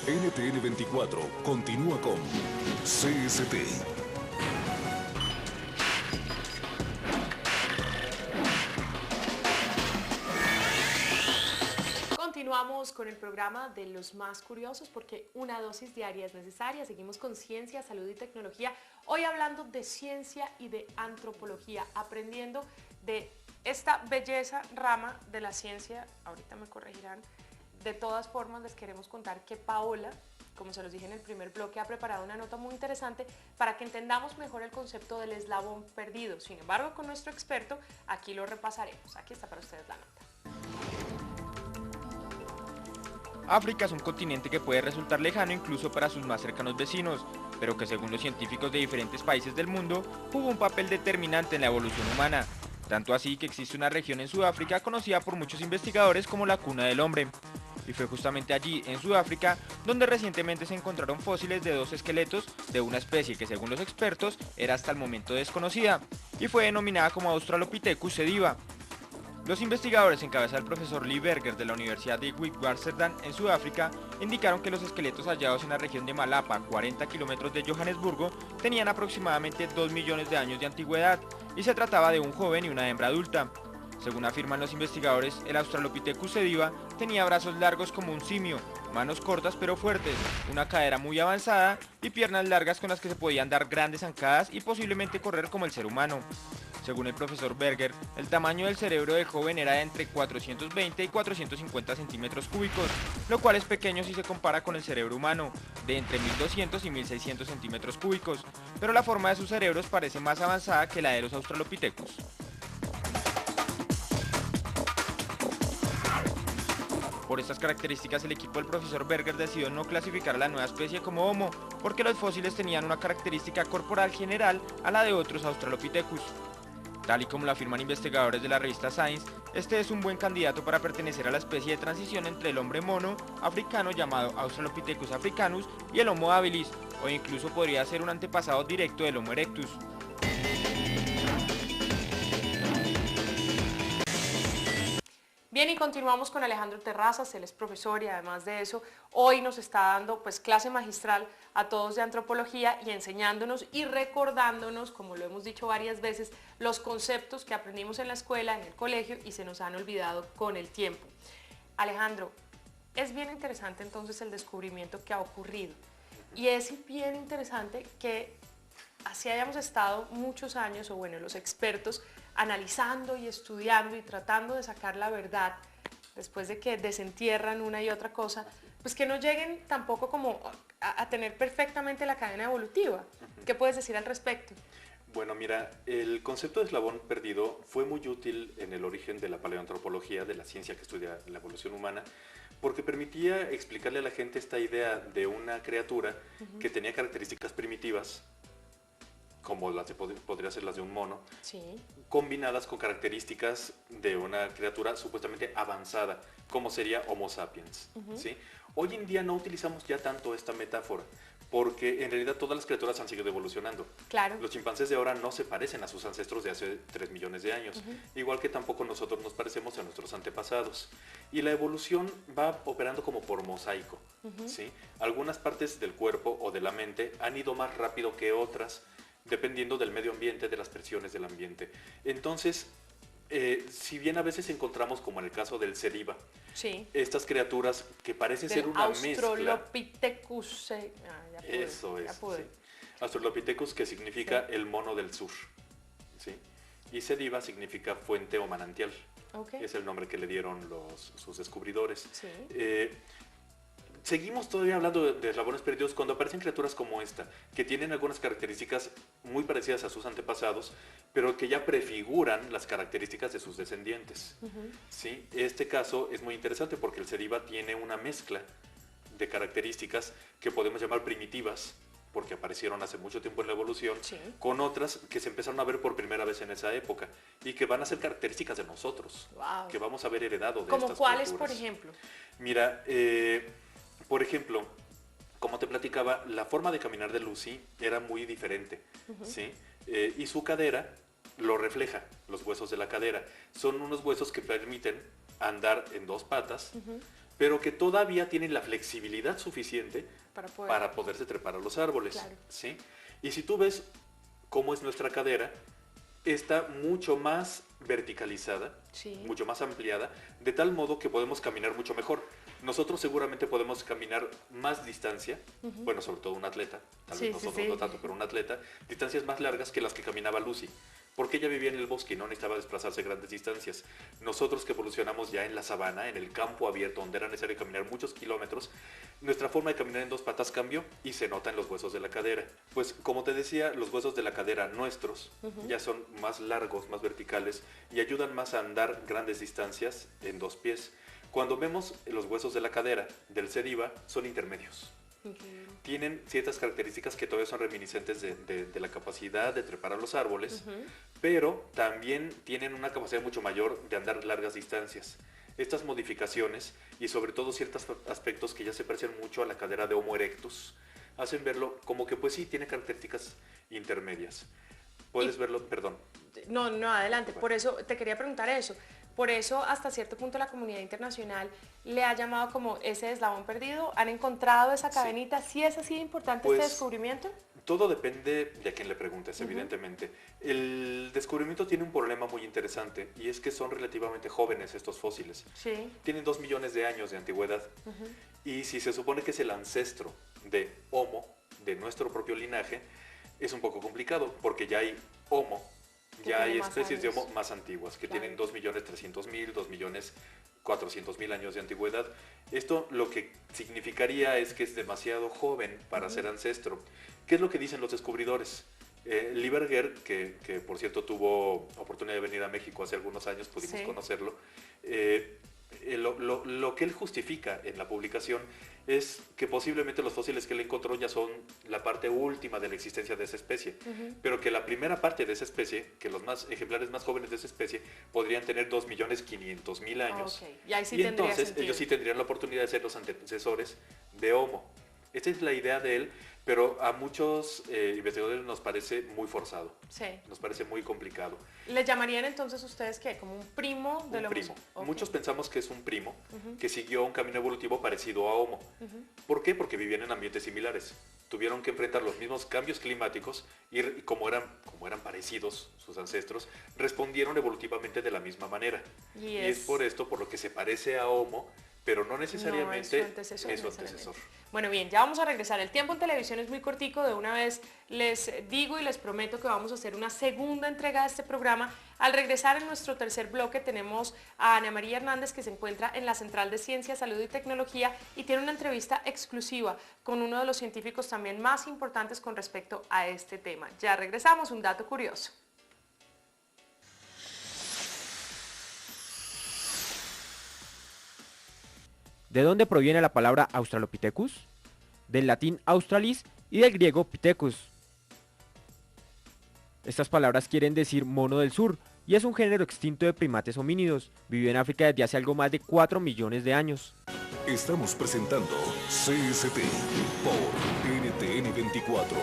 NTN 24 continúa con CST. Continuamos con el programa de los más curiosos porque una dosis diaria es necesaria. Seguimos con ciencia, salud y tecnología. Hoy hablando de ciencia y de antropología, aprendiendo de esta belleza rama de la ciencia. Ahorita me corregirán. De todas formas, les queremos contar que Paola, como se los dije en el primer bloque, ha preparado una nota muy interesante para que entendamos mejor el concepto del eslabón perdido. Sin embargo, con nuestro experto, aquí lo repasaremos. Aquí está para ustedes la nota. África es un continente que puede resultar lejano incluso para sus más cercanos vecinos, pero que según los científicos de diferentes países del mundo, jugó un papel determinante en la evolución humana. Tanto así que existe una región en Sudáfrica conocida por muchos investigadores como la cuna del hombre. Y fue justamente allí, en Sudáfrica, donde recientemente se encontraron fósiles de dos esqueletos de una especie que según los expertos era hasta el momento desconocida, y fue denominada como Australopithecus sediba. Los investigadores en cabeza del profesor Lee Berger de la Universidad de Witwatersrand en Sudáfrica indicaron que los esqueletos hallados en la región de Malapa, 40 kilómetros de Johannesburgo, tenían aproximadamente 2 millones de años de antigüedad y se trataba de un joven y una hembra adulta. Según afirman los investigadores, el Australopithecus sediba tenía brazos largos como un simio, manos cortas pero fuertes, una cadera muy avanzada y piernas largas con las que se podían dar grandes zancadas y posiblemente correr como el ser humano. Según el profesor Berger, el tamaño del cerebro del joven era de entre 420 y 450 centímetros cúbicos, lo cual es pequeño si se compara con el cerebro humano, de entre 1200 y 1600 centímetros cúbicos, pero la forma de sus cerebros parece más avanzada que la de los Australopithecus. Por estas características, el equipo del profesor Berger decidió no clasificar a la nueva especie como Homo, porque los fósiles tenían una característica corporal general a la de otros Australopithecus. Tal y como lo afirman investigadores de la revista Science, este es un buen candidato para pertenecer a la especie de transición entre el hombre mono africano llamado Australopithecus africanus y el Homo habilis, o incluso podría ser un antepasado directo del Homo erectus. Bien, y continuamos con Alejandro Terrazas, él es profesor y además de eso, hoy nos está dando pues clase magistral a todos de antropología y enseñándonos y recordándonos, como lo hemos dicho varias veces, los conceptos que aprendimos en la escuela, en el colegio y se nos han olvidado con el tiempo. Alejandro, es bien interesante entonces el descubrimiento que ha ocurrido y es bien interesante que así hayamos estado muchos años, o bueno, los expertos analizando y estudiando y tratando de sacar la verdad después de que desentierran una y otra cosa, pues que no lleguen tampoco como a tener perfectamente la cadena evolutiva. ¿Qué puedes decir al respecto? Bueno, mira, el concepto de eslabón perdido fue muy útil en el origen de la paleoantropología, de la ciencia que estudia la evolución humana, porque permitía explicarle a la gente esta idea de una criatura que tenía características primitivas, como las podría ser las de un mono, Sí. combinadas con características de una criatura supuestamente avanzada, como sería Homo sapiens. ¿Sí? Hoy en día no utilizamos ya tanto esta metáfora, porque en realidad todas las criaturas han seguido evolucionando. Claro. Los chimpancés de ahora no se parecen a sus ancestros de hace 3 millones de años, igual que tampoco nosotros nos parecemos a nuestros antepasados. Y la evolución va operando como por mosaico. ¿Sí? Algunas partes del cuerpo o de la mente han ido más rápido que otras, dependiendo del medio ambiente, de las presiones del ambiente. Entonces, si bien a veces encontramos, como en el caso del sediba, Sí. estas criaturas que parece ser una mezcla. Australopithecus. Ya pude, Eso es. ya pude. Sí. Australopithecus, que significa el mono del sur. ¿Sí? Y sediba significa fuente o manantial. Okay. Es el nombre que le dieron sus descubridores. Sí. Seguimos todavía hablando de eslabones perdidos cuando aparecen criaturas como esta, que tienen algunas características muy parecidas a sus antepasados, pero que ya prefiguran las características de sus descendientes. ¿Sí? Este caso es muy interesante porque el sediba tiene una mezcla de características que podemos llamar primitivas, porque aparecieron hace mucho tiempo en la evolución, Sí. con otras que se empezaron a ver por primera vez en esa época y que van a ser características de nosotros, Wow. que vamos a haber heredado de ¿Como estas cuáles, culturas. por ejemplo? Mira, por ejemplo, como te platicaba, la forma de caminar de Lucy era muy diferente, ¿sí? Y su cadera lo refleja, los huesos de la cadera. Son unos huesos que permiten andar en dos patas, pero que todavía tienen la flexibilidad suficiente para poderse trepar a los árboles. Claro. ¿Sí? Y si tú ves cómo es nuestra cadera, está mucho más verticalizada, Sí. mucho más ampliada, de tal modo que podemos caminar mucho mejor. Nosotros seguramente podemos caminar más distancia, bueno, sobre todo un atleta, tal vez Sí, nosotros sí. no tanto, pero un atleta, distancias más largas que las que caminaba Lucy, porque ella vivía en el bosque y no necesitaba desplazarse grandes distancias. Nosotros que evolucionamos ya en la sabana, en el campo abierto, donde era necesario caminar muchos kilómetros, nuestra forma de caminar en dos patas cambió y se nota en los huesos de la cadera. Pues como te decía, los huesos de la cadera nuestros ya son más largos, más verticales y ayudan más a andar grandes distancias en dos pies. Cuando vemos los huesos de la cadera del ser viva, son intermedios. Tienen ciertas características que todavía son reminiscentes de la capacidad de trepar a los árboles, pero también tienen una capacidad mucho mayor de andar largas distancias. Estas modificaciones, y sobre todo ciertos aspectos que ya se parecen mucho a la cadera de Homo erectus, hacen verlo como que pues sí, tiene características intermedias. Puedes verlo, perdón. No, adelante. Por eso te quería preguntar eso. Por eso, hasta cierto punto, la comunidad internacional le ha llamado como ese eslabón perdido. ¿Han encontrado esa cadenita? ¿Sí es así de importante Pues, este descubrimiento? Todo depende de a quién le preguntes, evidentemente. El descubrimiento tiene un problema muy interesante y es que son relativamente jóvenes estos fósiles. Sí. Tienen 2 millones de años de antigüedad. Y si se supone que es el ancestro de Homo, de nuestro propio linaje, es un poco complicado porque ya hay Homo, Que ya tiene hay más especies de años. Homo más antiguas, que Claro. tienen 2.300.000, 2.400.000 años de antigüedad. Esto lo que significaría es que es demasiado joven para ser ancestro. ¿Qué es lo que dicen los descubridores? Lieberger, que por cierto tuvo oportunidad de venir a México hace algunos años, pudimos Sí. conocerlo, lo que él justifica en la publicación es que posiblemente los fósiles que él encontró ya son la parte última de la existencia de esa especie, pero que la primera parte de esa especie, que los ejemplares más jóvenes de esa especie, podrían tener 2.500.000 años. Ok. Y ahí sí Y tendría entonces sentido. ellos sí tendrían la oportunidad de ser los antecesores de Homo. Esta es la idea de él, pero a muchos investigadores nos parece muy forzado, Sí. nos parece muy complicado. ¿Le llamarían entonces ustedes qué? ¿Como un primo de Un los primo. Muchos pensamos que es un primo que siguió un camino evolutivo parecido a Homo. ¿Por qué? Porque vivían en ambientes similares. Tuvieron que enfrentar los mismos cambios climáticos y como eran parecidos sus ancestros, respondieron evolutivamente de la misma manera. Y Y es por esto por lo que se parece a Homo, pero no necesariamente es su antecesor. Bueno, bien, ya vamos a regresar. El tiempo en televisión es muy cortico. De una vez les digo y les prometo que vamos a hacer una segunda entrega de este programa. Al regresar en nuestro tercer bloque tenemos a Ana María Hernández, que se encuentra en la Central de Ciencia, Salud y Tecnología y tiene una entrevista exclusiva con uno de los científicos también más importantes con respecto a este tema. Ya regresamos, un dato curioso. ¿De dónde proviene la palabra Australopithecus? Del latín australis y del griego pithecus. Estas palabras quieren decir mono del sur y es un género extinto de primates homínidos. Vivió en África desde hace algo más de 4 millones de años. Estamos presentando CST por NTN 24.